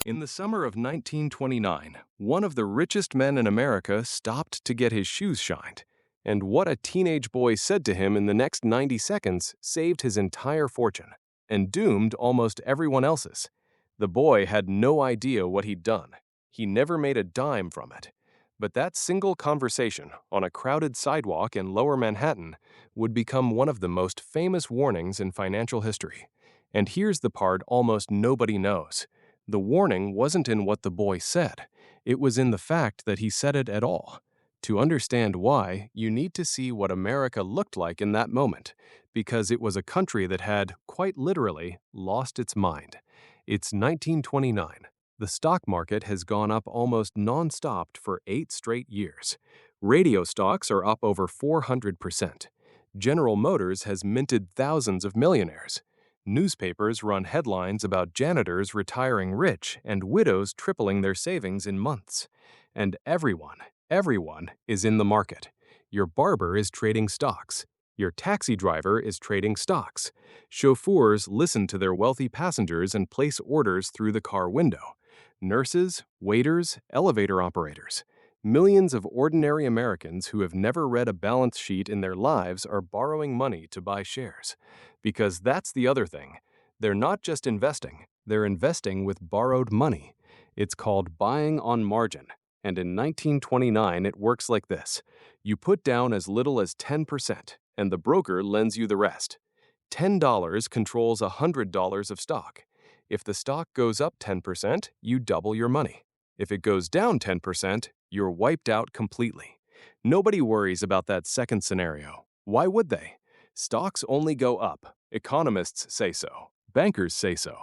In the summer of 1929, one of the richest men in America stopped to get his shoes shined. And what a teenage boy said to him in the next 90 seconds saved his entire fortune and doomed almost everyone else's. The boy had no idea what he'd done. He never made a dime from it. But that single conversation on a crowded sidewalk in Lower Manhattan would become one of the most famous warnings in financial history. And here's the part almost nobody knows. The warning wasn't in what the boy said. It was in the fact that he said it at all. To understand why, you need to see what America looked like in that moment, because it was a country that had, quite literally, lost its mind. It's 1929. The stock market has gone up almost non-stop for 8 straight years. Radio stocks are up over 400%. General Motors has minted thousands of millionaires. Newspapers run headlines about janitors retiring rich and widows tripling their savings in months. And everyone is in the market. Your barber is trading stocks. Your taxi driver is trading stocks. Chauffeurs listen to their wealthy passengers and place orders through the car window. Nurses, waiters, elevator operators. Millions of ordinary Americans who have never read a balance sheet in their lives are borrowing money to buy shares. Because that's the other thing. They're not just investing, they're investing with borrowed money. It's called buying on margin. And in 1929, it works like this. You put down as little as 10%, and the broker lends you the rest. $10 controls $100 of stock. If the stock goes up 10%, you double your money. If it goes down 10%, you're wiped out completely. Nobody worries about that second scenario. Why would they? Stocks only go up. Economists say so. Bankers say so.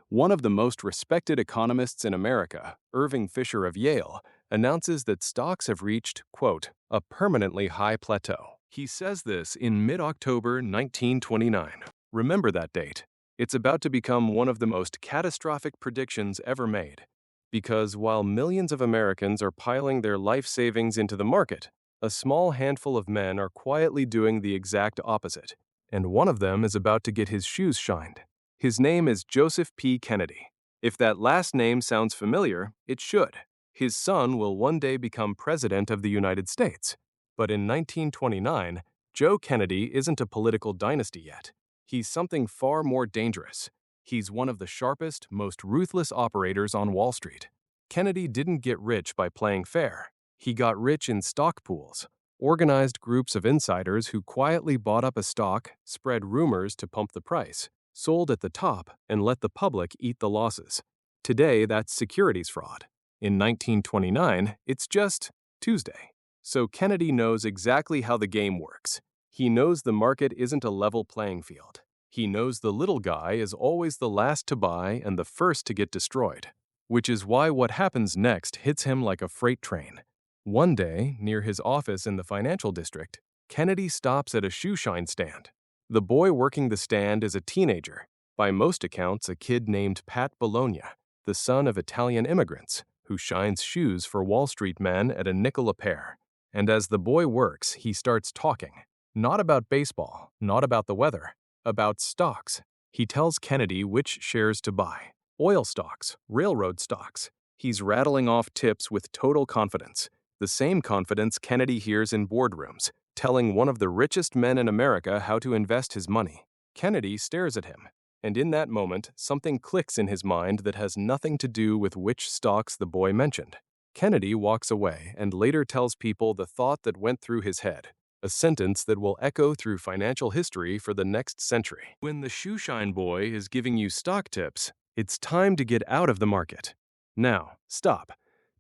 One of the most respected economists in America, Irving Fisher of Yale, announces that stocks have reached, quote, a permanently high plateau. He says this in mid-October 1929. Remember that date. It's about to become one of the most catastrophic predictions ever made. Because while millions of Americans are piling their life savings into the market, a small handful of men are quietly doing the exact opposite. And one of them is about to get his shoes shined. His name is Joseph P. Kennedy. If that last name sounds familiar, it should. His son will one day become President of the United States. But in 1929, Joe Kennedy isn't a political dynasty yet. He's something far more dangerous. He's one of the sharpest, most ruthless operators on Wall Street. Kennedy didn't get rich by playing fair. He got rich in stock pools, organized groups of insiders who quietly bought up a stock, spread rumors to pump the price, sold at the top, and let the public eat the losses. Today, that's securities fraud. In 1929, it's just Tuesday. So Kennedy knows exactly how the game works. He knows the market isn't a level playing field. He knows the little guy is always the last to buy and the first to get destroyed. Which is why what happens next hits him like a freight train. One day, near his office in the financial district, Kennedy stops at a Shoeshine stand. The boy working the stand is a teenager, by most accounts a kid named Pat Bologna, the son of Italian immigrants, who shines shoes for Wall Street men at a nickel a pair. And as the boy works, he starts talking. Not about baseball, not about the weather, about stocks. He tells Kennedy which shares to buy. Oil stocks, railroad stocks. He's rattling off tips with total confidence. The same confidence Kennedy hears in boardrooms, telling one of the richest men in America how to invest his money. Kennedy stares at him, and in that moment, something clicks in his mind that has nothing to do with which stocks the boy mentioned. Kennedy walks away and later tells people the thought that went through his head, a sentence that will echo through financial history for the next century. When the Shoeshine boy is giving you stock tips, it's time to get out of the market. Now, stop.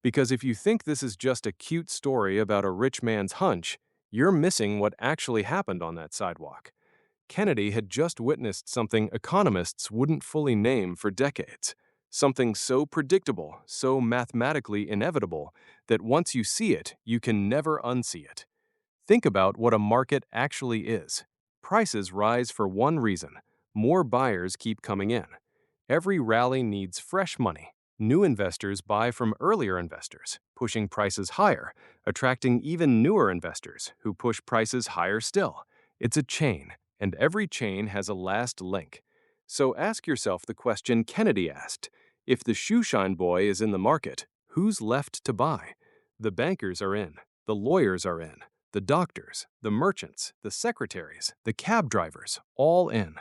Because if you think this is just a cute story about a rich man's hunch, you're missing what actually happened on that sidewalk. Kennedy had just witnessed something economists wouldn't fully name for decades. Something so predictable, so mathematically inevitable, that once you see it, you can never unsee it. Think about what a market actually is. Prices rise for one reason: more buyers keep coming in. Every rally needs fresh money. New investors buy from earlier investors, pushing prices higher, attracting even newer investors who push prices higher still. It's a chain, and every chain has a last link. So ask yourself the question Kennedy asked: If the Shoeshine boy is in the market, who's left to buy? The bankers are in, the lawyers are in, the doctors, the merchants, the secretaries, the cab drivers, all in.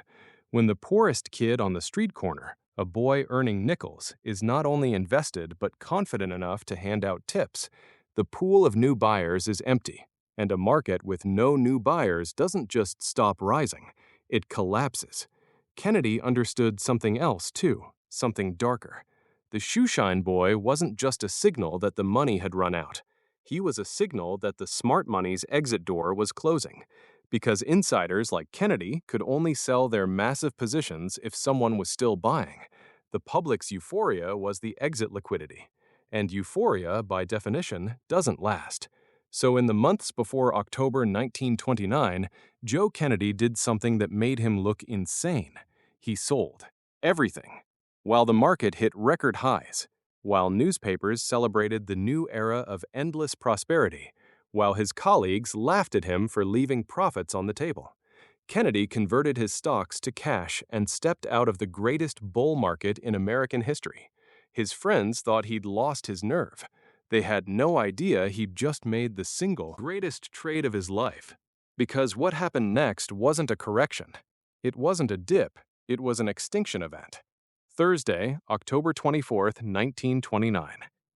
When the poorest kid on the street corner, a boy earning nickels, is not only invested but confident enough to hand out tips, the pool of new buyers is empty, and a market with no new buyers doesn't just stop rising, it collapses. Kennedy understood something else too, something darker. The Shoeshine boy wasn't just a signal that the money had run out. He was a signal that the smart money's exit door was closing, because insiders like Kennedy could only sell their massive positions if someone was still buying. The public's euphoria was the exit liquidity, and euphoria, by definition, doesn't last. So in the months before October 1929, Joe Kennedy did something that made him look insane. He sold everything. While the market hit record highs, while newspapers celebrated the new era of endless prosperity, while his colleagues laughed at him for leaving profits on the table, Kennedy converted his stocks to cash and stepped out of the greatest bull market in American history. His friends thought he'd lost his nerve. They had no idea he'd just made the single greatest trade of his life. Because what happened next wasn't a correction. It wasn't a dip. It was an extinction event. Thursday, October 24th, 1929.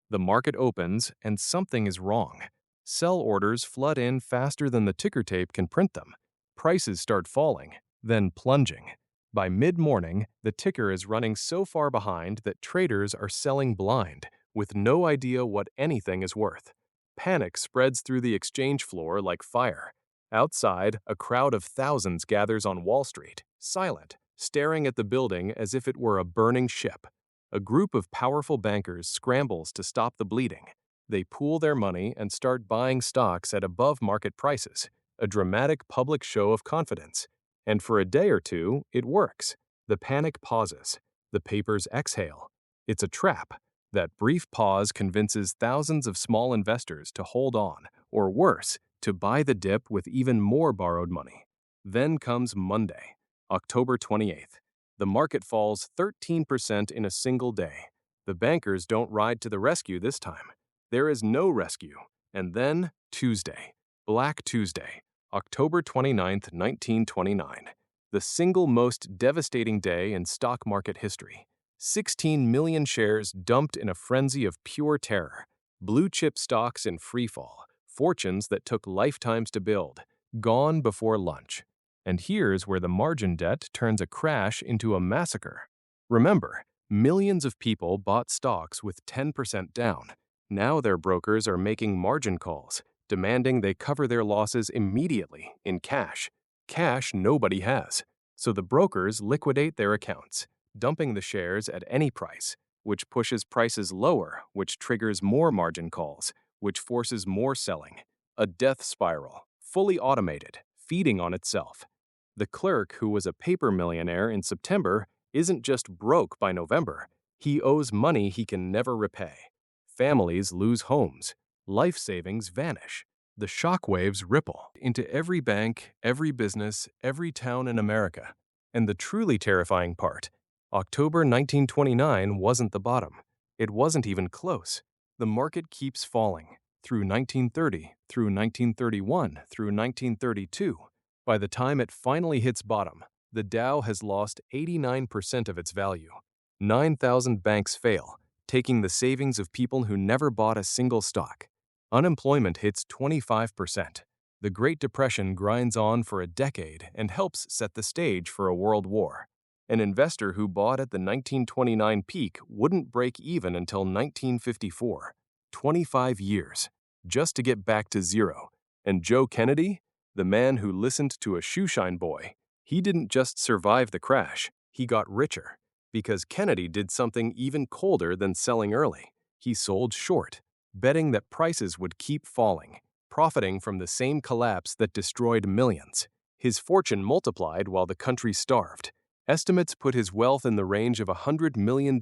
The market opens and something is wrong. Sell orders flood in faster than the ticker tape can print them. Prices start falling, then plunging. By mid-morning, the ticker is running so far behind that traders are selling blind, with no idea what anything is worth. Panic spreads through the exchange floor like fire. Outside, a crowd of thousands gathers on Wall Street, silent, staring at the building as if it were a burning ship. A group of powerful bankers scrambles to stop the bleeding. They pool their money and start buying stocks at above-market prices, a dramatic public show of confidence. And for a day or two, it works. The panic pauses. The papers exhale. It's a trap. That brief pause convinces thousands of small investors to hold on, or worse, to buy the dip with even more borrowed money. Then comes Monday, October 28th. The market falls 13% in a single day. The bankers don't ride to the rescue this time. There is no rescue. And then Tuesday, Black Tuesday, October 29th, 1929. The single most devastating day in stock market history. 16 million shares dumped in a frenzy of pure terror. Blue-chip stocks in freefall. Fortunes that took lifetimes to build. Gone before lunch. And here's where the margin debt turns a crash into a massacre. Remember, millions of people bought stocks with 10% down. Now their brokers are making margin calls, demanding they cover their losses immediately in cash. Cash nobody has. So the brokers liquidate their accounts, dumping the shares at any price, which pushes prices lower, which triggers more margin calls, which forces more selling. A death spiral, fully automated, feeding on itself. The clerk who was a paper millionaire in September isn't just broke by November. He owes money he can never repay. Families lose homes. Life savings vanish. The shockwaves ripple into every bank, every business, every town in America. And the truly terrifying part, October 1929 wasn't the bottom. It wasn't even close. The market keeps falling through 1930, through 1931, through 1932. By the time it finally hits bottom, the Dow has lost 89% of its value. 9,000 banks fail, taking the savings of people who never bought a single stock. Unemployment hits 25%. The Great Depression grinds on for a decade and helps set the stage for a world war. An investor who bought at the 1929 peak wouldn't break even until 1954. 25 years, just to get back to zero. And Joe Kennedy, the man who listened to a Shoeshine boy, he didn't just survive the crash, he got richer. Because Kennedy did something even colder than selling early. He sold short, betting that prices would keep falling, profiting from the same collapse that destroyed millions. His fortune multiplied while the country starved. Estimates put his wealth in the range of $100 million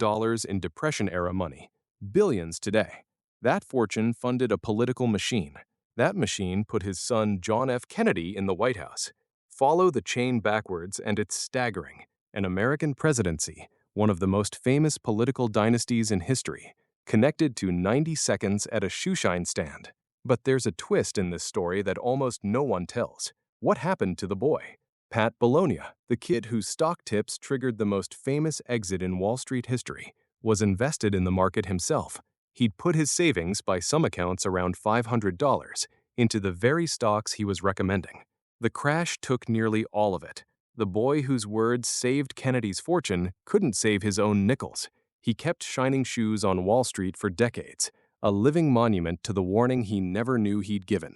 in Depression-era money, billions today. That fortune funded a political machine. That machine put his son John F. Kennedy in the White House. Follow the chain backwards and it's staggering. An American presidency, one of the most famous political dynasties in history, connected to 90 seconds at a shoeshine stand. But there's a twist in this story that almost no one tells. What happened to the boy? Pat Bologna, the kid whose stock tips triggered the most famous exit in Wall Street history, was invested in the market himself. He'd put his savings, by some accounts around $500, into the very stocks he was recommending. The crash took nearly all of it. The boy whose words saved Kennedy's fortune couldn't save his own nickels. He kept shining shoes on Wall Street for decades, a living monument to the warning he never knew he'd given.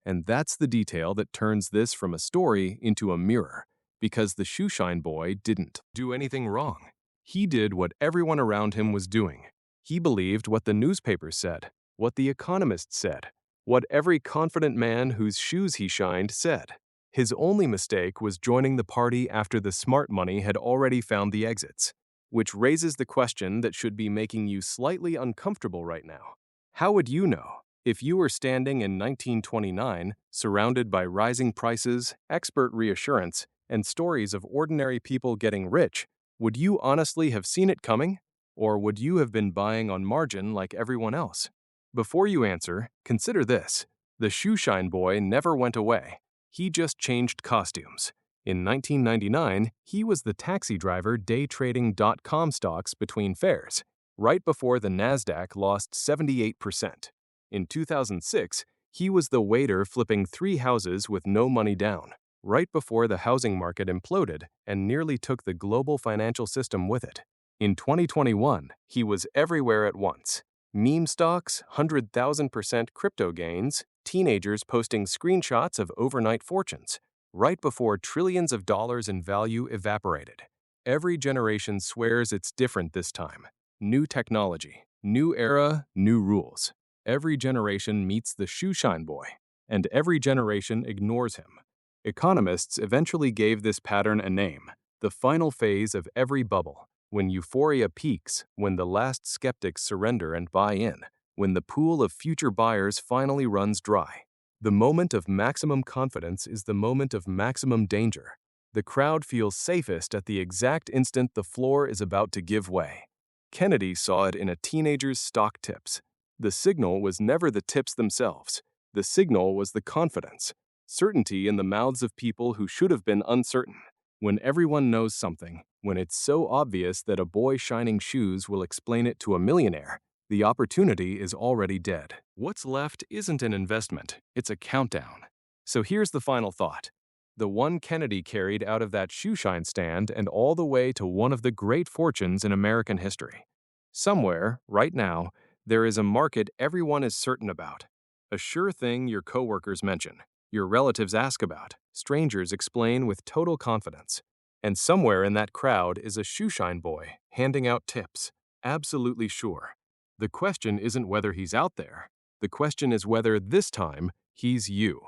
And that's the detail that turns this from a story into a mirror, because the shoeshine boy didn't do anything wrong. He did what everyone around him was doing. He believed what the newspapers said, what the economists said, what every confident man whose shoes he shined said. His only mistake was joining the party after the smart money had already found the exits. Which raises the question that should be making you slightly uncomfortable right now. How would you know? If you were standing in 1929, surrounded by rising prices, expert reassurance, and stories of ordinary people getting rich, would you honestly have seen it coming? Or would you have been buying on margin like everyone else? Before you answer, consider this. The shoeshine boy never went away. He just changed costumes. In 1999, he was the taxi driver day trading .com stocks between fares, right before the Nasdaq lost 78%. In 2006, he was the waiter flipping 3 houses with no money down, right before the housing market imploded and nearly took the global financial system with it. In 2021, he was everywhere at once. Meme stocks, 100,000% crypto gains, teenagers posting screenshots of overnight fortunes, right before trillions of dollars in value evaporated. Every generation swears it's different this time. New technology, new era, new rules. Every generation meets the shoeshine boy, and every generation ignores him. Economists eventually gave this pattern a name, the final phase of every bubble, when euphoria peaks, when the last skeptics surrender and buy in, when the pool of future buyers finally runs dry. The moment of maximum confidence is the moment of maximum danger. The crowd feels safest at the exact instant the floor is about to give way. Kennedy saw it in a teenager's stock tips. The signal was never the tips themselves. The signal was the confidence, certainty in the mouths of people who should have been uncertain. When everyone knows something, when it's so obvious that a boy shining shoes will explain it to a millionaire, the opportunity is already dead. What's left isn't an investment, it's a countdown. So here's the final thought. The one Kennedy carried out of that shoeshine stand and all the way to one of the great fortunes in American history. Somewhere, right now, there is a market everyone is certain about. A sure thing your coworkers mention, your relatives ask about, strangers explain with total confidence. And somewhere in that crowd is a shoeshine boy handing out tips, absolutely sure. The question isn't whether he's out there. The question is whether this time he's you.